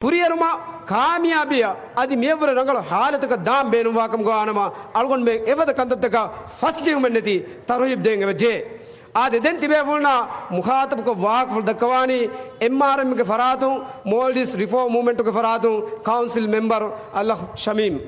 පුරියරුම කාමියාබිය අදි මෙවර රංගල හාලතක දාම් බේනු වාකම් ගානම අල්ගොන් මේ එවද කන්දත්තක ෆස්ට් ජීවමන් නැති තරුහිබ් දෙන් එවජේ ආද දෙන් තිබේ වුණා මුඛාතබක වාක් ෆල් දක්වානි එම්ආර්එම් ගේ ෆරාතුන් මොල්ඩිස් රිෆෝම් मूवमेंट ගේ ෆරාතුන් කවුන්සිල් මෙම්බර් අල්ලාහ් ශමීම්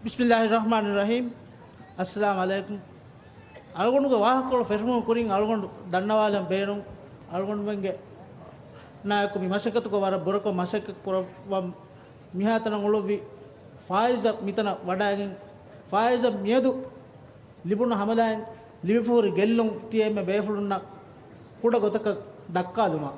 Bismillahirrahmanirrahim. Assalamualaikum. Algondu ke wah kol fesmu kuring algondu dannawalam beenum algondu menge na ko mi masakatu ko wara borako masak ko mihatana ngolovi faiza mitana wadagen faiza miedu libuna hamalaen livifuri gellum tiyeme beefulunna kuda gotaka dakkaluma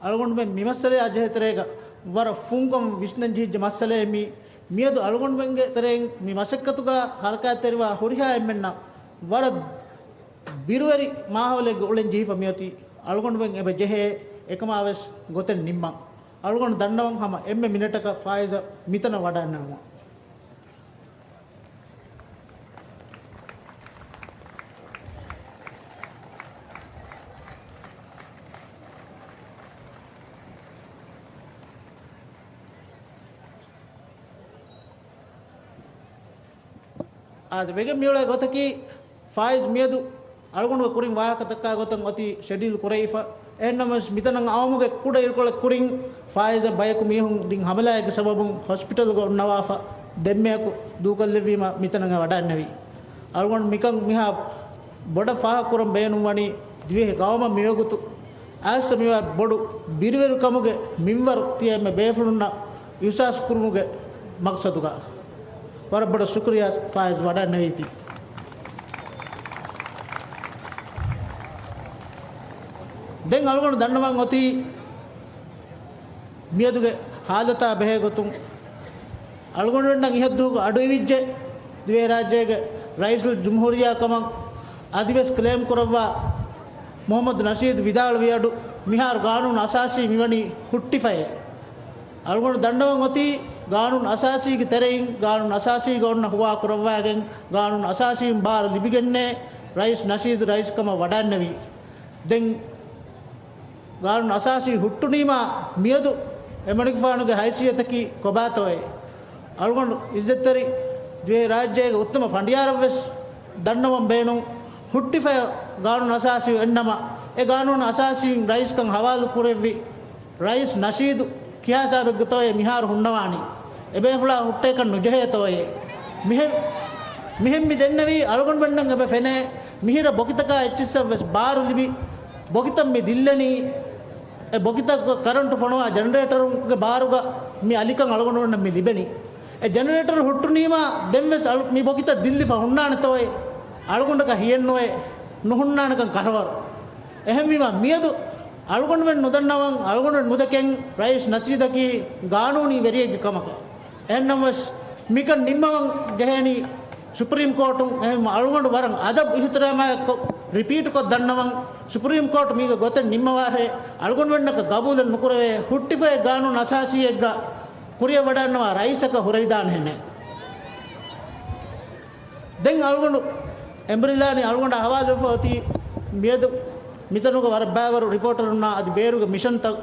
algondu me mimasale ajeterega wara fungom visnanji masale mi මියදු අලගොන් වෙන්ගේ තරෙන් මේ මසක්කතුගා හරකා තෙරවා හොරිහා එම්මෙන්න වර බිරවරි මාහවලේ ගොලෙන් ජීව මියති අලගොන් වෙන් එබ ජෙහෙ එකමාවස් ගොතෙන් නිම්ම අලගොන් දන්නවන් හැම එම්මෙ මිනිටක ෆායිද මිතන වඩන්නවා ආද වෙගෙ මියල ගොතකි ෆයිස් මියදු අලගොන්ව කුරින් වාහකතක ගොතන් অতি schedule කුරයිෆ එන්නමස් මිතනන් අවමුගේ කුඩ ඉරකොල කුරින් ෆයිස් බයකු මිහුන් දින් හමලායක සබබුන් hospital ගො නවාෆ දෙම්මයක දූකල් ලෙවීම මිතනන් වඩන්නවි අලගොන් මිකන් මිහා බොඩ ෆාහ කුරම් බේනු වනි දිවේ ගවම මියගුතු ආස මිවා බොඩු බිරිවරු කමුගේ මින්වර තියම බේෆුනුන යුසස් කුරුමුගේ මක්සදුගා बड़ा शुक्रिया फायज वड़ा नहीं थी दें अलगोन दंडमंग होती मियदुगे हालता बहे गोतुं अलगोन नंग इहद्दु अडुविज्जे द्वे राज्यगे रईसुल जमहूरिया कमंग आदिवेस क्लेम करवा मोहम्मद नशीद विदाल वियाडु मिहार कानून असासी मिवनी हुट्टिफाय अलगोन दंडमंग होती कानून असासी की तेरें कानून असासी गौरन हुआ कुरवागें कानून असासी बार लिबिगन्ने रईस नशीद रईस कमा वडान्नवी दें कानून असासी हुट्टुनीमा मियदु एमनिक फानु के हैसियत की कोबातोए अलगोन इज्जतरी द्वे राज्य उत्तम फंडियारवेस दंडवम बेनु हुट्टिफाय कानून असासी एन्नमा ए कानून असासी रईस कं हवाल कुरेवी रईस नशीद किया साब गतोए मिहार हुन्नवानी एबे फुला हुट्टे कन नुजहे तोए मिहेम मि देन्नवी अलगोन बन्नंग एबे फेने मिहिर बोकितका एचएस वेस बार लिबि बोकितम मि दिल्लनी ए बोकिता करंट फणवा जनरेटर के बारुगा मि अलिकं अलगोन वन्न मि लिबेनी ए जनरेटर हुट्टुनीमा देम्वेस मि बोकिता दिल्ली फ हुन्नान तोए अलगोन का हियन्नोए नुहुन्नान कं करवर एहम मिमा मियदु अलगोन वेन नुदन्नवन अलगोन नुदकें रईस नसीदकी कानूनी वेरियगे कमक एन्नमस मिकन निम्मवन जहेनी सुप्रीम कोर्ट एम अलगोन वरं अदब इहतरामा रिपीट को दन्नवन सुप्रीम कोर्ट मीग गोते निम्मवारे अलगोन वेन्नक गबूल नुकुरवे हुट्टिफाय कानून असासियेग कुरिय वडन्नवा रईसक हुरैदान हेने दें अलगोन एम्ब्रिलानी अलगोन हवाल होती मियद मितनुग वर बावर रिपोर्टर उन्ना अदि बेरुग मिशन तक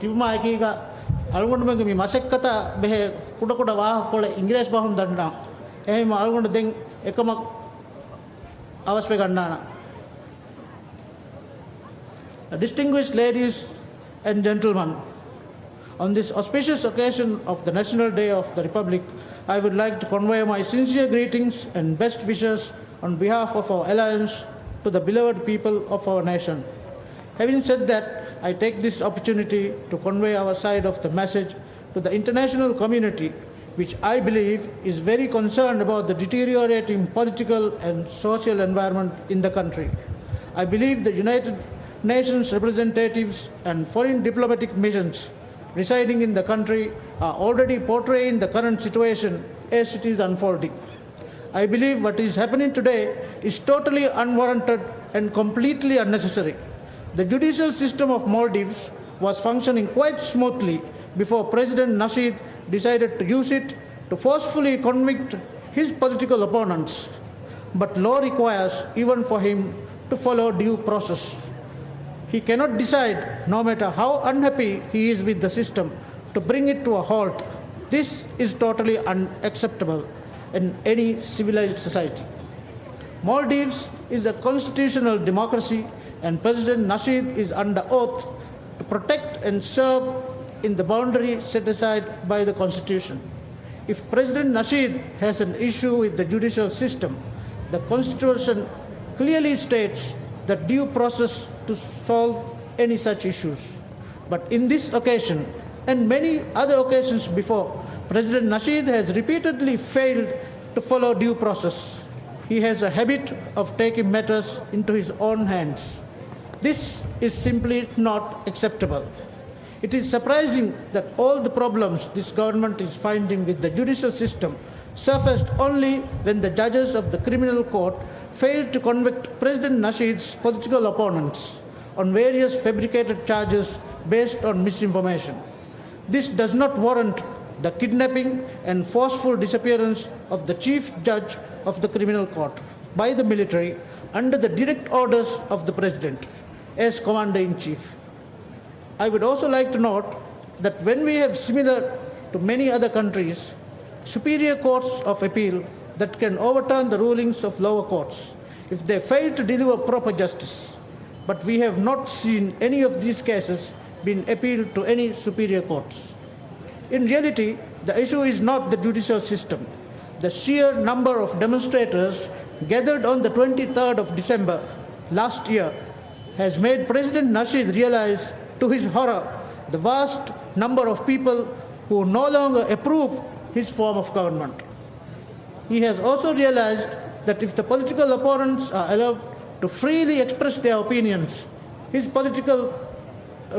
तिबमा एकीगा अलगोन में मी मशक्कता बेहे कुड कुड वाह कोले इंग्लिश बाहुन दंडा एम अलगोन दें एकम अवश्य गन्नाना Distinguished ladies and gentlemen, on this auspicious occasion of the National Day of the Republic, I would like to convey my sincere greetings and best wishes on behalf of our alliance to the beloved people of our nation. Having said that, I take this opportunity to convey our side of the message to the international community, which I believe is very concerned about the deteriorating political and social environment in the country. I believe the United Nations representatives and foreign diplomatic missions residing in the country are already portraying the current situation as it is unfolding. I believe what is happening today is totally unwarranted and completely unnecessary. The judicial system of Maldives was functioning quite smoothly before President Nasheed decided to use it to forcefully convict his political opponents. But law requires even for him to follow due process. He cannot decide, no matter how unhappy he is with the system, to bring it to a halt. This is totally unacceptable in any civilized society. Maldives is a constitutional democracy, and President Nasheed is under oath to protect and serve in the boundary set aside by the Constitution. If President Nasheed has an issue with the judicial system, the Constitution clearly states that due process to solve any such issues. But in this occasion, and many other occasions before, President Nasheed has repeatedly failed to follow due process. He has a habit of taking matters into his own hands. This is simply not acceptable. It is surprising that all the problems this government is finding with the judicial system surfaced only when the judges of the criminal court failed to convict President Nasheed's political opponents on various fabricated charges based on misinformation. This does not warrant the kidnapping and forceful disappearance of the chief judge of the criminal court by the military under the direct orders of the president as commander-in-chief. I would also like to note that when we have, similar to many other countries, superior courts of appeal that can overturn the rulings of lower courts if they fail to deliver proper justice, but we have not seen any of these cases being appealed to any superior courts. In reality, the issue is not the judicial system. The sheer number of demonstrators gathered on the 23rd of December last year has made President Nasheed realize, to his horror, the vast number of people who no longer approve his form of government. He has also realized that if the political opponents are allowed to freely express their opinions, his political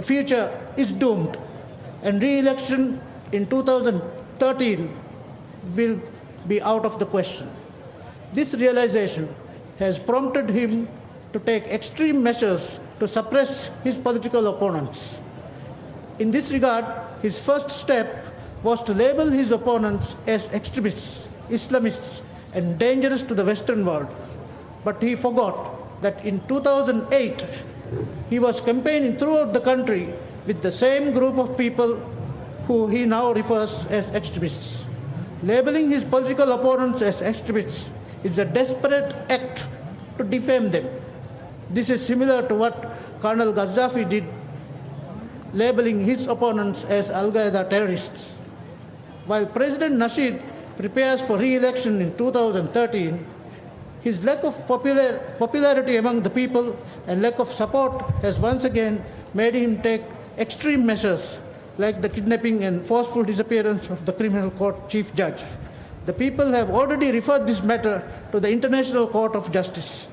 future is doomed, and re-election in 2013 will be out of the question. This realization has prompted him to take extreme measures to suppress his political opponents. In this regard, his first step was to label his opponents as extremists, Islamists, and dangerous to the Western world. But he forgot that in 2008, he was campaigning throughout the country with the same group of people who he now refers as extremists. Labeling his political opponents as extremists is a desperate act to defame them. This is similar to what Colonel Gaddafi did, labeling his opponents as Al-Qaeda terrorists. While President Nasheed prepares for re-election in 2013, his lack of popularity among the people and lack of support has once again made him take extreme measures like the kidnapping and forceful disappearance of the criminal court chief judge. The people have already referred this matter to the International Court of Justice.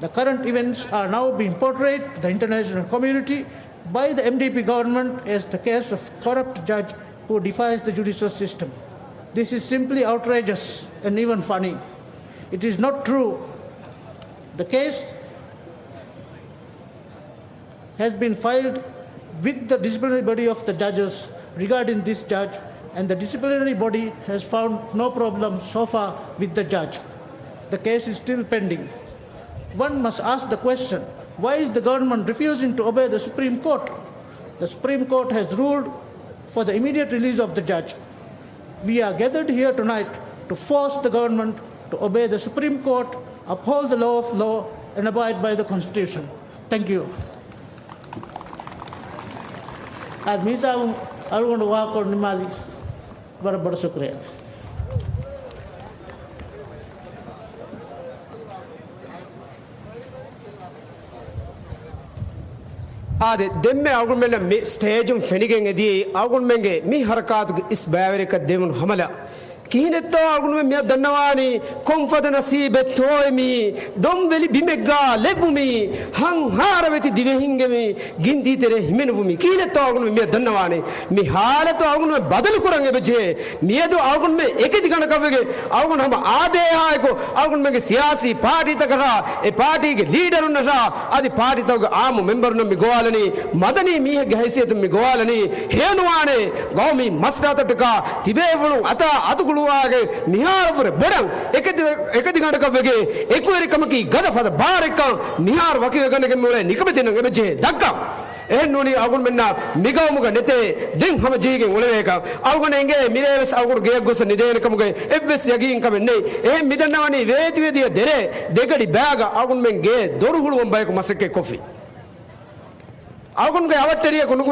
The current events are now being portrayed to the international community by the MDP government as the case of corrupt judge who defies the judicial system. This is simply outrageous and even funny. It is not true. The case has been filed with the disciplinary body of the judges regarding this judge, and the disciplinary body has found no problem so far with the judge. The case is still pending. One must ask the question, why is the government refusing to obey the Supreme Court? The Supreme Court has ruled for the immediate release of the judge. We are gathered here tonight to force the government to obey the Supreme Court, uphold the law of law, and abide by the Constitution. Thank you. आदमी साहब अलगुंड वाह को निमाली बड़ा बड़ा शुक्रिया. आदे दिन में आगुन में ना स्टेज में फेनिकेंगे दिए आगुन में गे मी हरकत इस बावरे का देवन हमला කීනෙත්තෝ අල්ගොන් මෙ දන්නවානි කොම්ෆද නසීබෙත් තෝයමි දොම්වෙලි බිමෙග්ගා ලැබුමි හංහාර වෙති දිවෙහිංගෙමි ගින්දී තෙරේ හිමෙනුවමි කීනෙත්තෝ අල්ගොන් මෙ දන්නවානි මි හාලතෝ අල්ගොන් මෙ බදලු කරන් එබෙජේ මියදෝ අල්ගොන් මෙ එකදි ගණ කවගේ අල්ගොන් හම ආදේයායකෝ අල්ගොන් මෙගේ සියාසි පාටි තකරා ඒ පාටිගේ ලීඩර් උන්නසා আদি පාටි තවගේ ආමු මෙම්බර් නම් මි ගෝවාලනි මදනි මීහගේ හැසියතු මි ගෝවාලනි හේනුවානේ ගෞමි මස්දාතටක තිබේවණු අත අතුකුළුවාගේ මිහාරවර බොඩන් එකදි ගණ කවගේ එකුවරිකමකි ගදපද බාරක මිහාර වකිව ගණගේ මොලේ නිකමෙතන එබෙජේ දක්කා එන්නෝනි අල්ගොන් මෙන්න මිගවමුග නෙතේ දෙන් හම ජීගෙන් ඔලවේක අල්ගොන් එංගේ මිරේවස් අල්ගොන් ගේ ගොස නිදේනකමුගේ එව්වස් යගින් කමෙන්නේ ඒ මිදන්නවනි වේදිවේදිය දෙරේ දෙගඩි බෑග අල්ගොන් මෙන්ගේ දොරුහුළුවම් බයක මසකේ කොෆි අල්ගොන්ගේ අවට්ටරිය කුණු